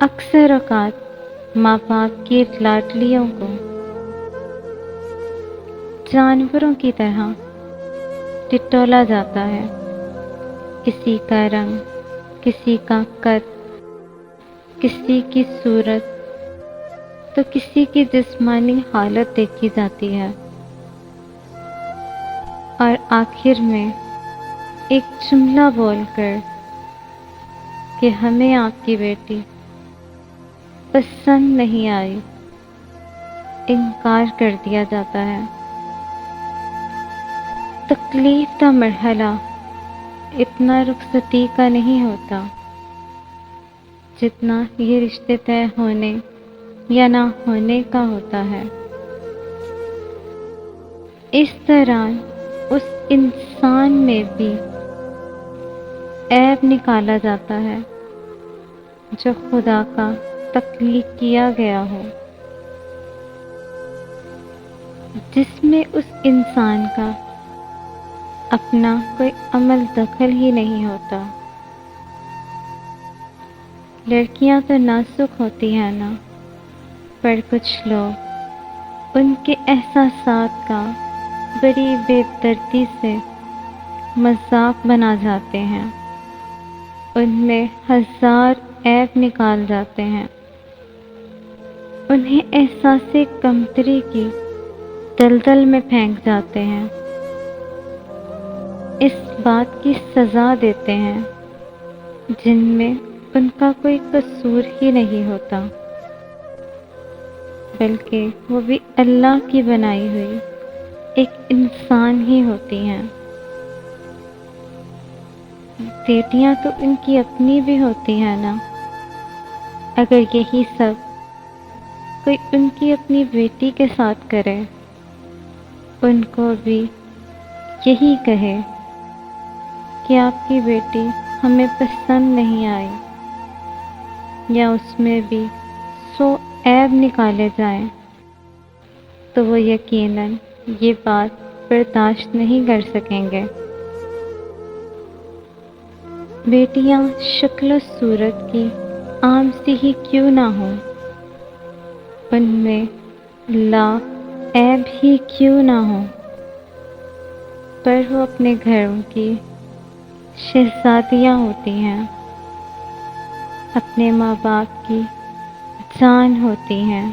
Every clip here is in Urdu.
اکثر اوقات ماں باپ کی لاڈلیوں کو جانوروں کی طرح ٹٹولا جاتا ہے۔ کسی کا رنگ، کسی کا قد، کسی کی صورت تو کسی کی جسمانی حالت دیکھی جاتی ہے، اور آخر میں ایک جملہ بول کر کہ ہمیں آپ کی بیٹی پسند نہیں آئی، انکار کر دیا جاتا ہے۔ تکلیف کا مرحلہ اتنا رخصتی کا نہیں ہوتا جتنا یہ رشتے طے ہونے یا نہ ہونے کا ہوتا ہے۔ اس دوران اس انسان میں بھی عیب نکالا جاتا ہے جو خدا کا تخلیق کیا گیا ہو، جس میں اس انسان کا اپنا کوئی عمل دخل ہی نہیں ہوتا۔ لڑکیاں تو نازک ہوتی ہیں نا، پر کچھ لوگ ان کے احساسات کا بڑی بے دردی سے مذاق بنا جاتے ہیں، ان میں ہزار عیب نکال جاتے ہیں، انہیں احساس کمتری کی دلدل میں پھینک جاتے ہیں، اس بات کی سزا دیتے ہیں جن میں ان کا کوئی قصور ہی نہیں ہوتا، بلکہ وہ بھی اللہ کی بنائی ہوئی ایک انسان ہی ہوتی ہیں۔ بیٹیاں تو ان کی اپنی بھی ہوتی ہیں نا۔ اگر یہی سب کوئی ان کی اپنی بیٹی کے ساتھ کرے، ان کو بھی یہی کہے کہ آپ کی بیٹی ہمیں پسند نہیں آئی، یا اس میں بھی 100 عیب نکالے جائیں، تو وہ یقیناً یہ بات برداشت نہیں کر سکیں گے۔ بیٹیاں شکل و صورت کی عام سی ہی کیوں نہ ہوں، ان میں لاکھ عیب ہی کیوں نہ ہوں، پر وہ اپنے گھروں کی شہزادیاں ہوتی ہیں، اپنے ماں باپ کی جان ہوتی ہیں،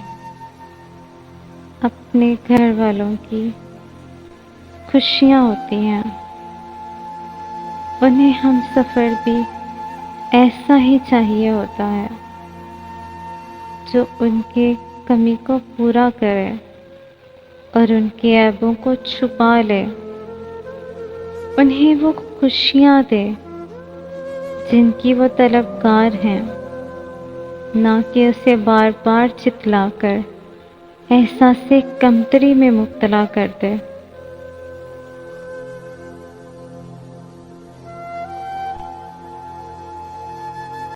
اپنے گھر والوں کی خوشیاں ہوتی ہیں۔ انہیں ہم سفر بھی ایسا ہی چاہیے ہوتا ہے جو ان کے کمی کو پورا کرے اور ان کے عیبوں کو چھپا لے، انہیں وہ خوشیاں دے جن کی وہ طلبگار ہیں، نہ کہ اسے بار بار چتلا کر احساس کمتری میں مبتلا کر دے۔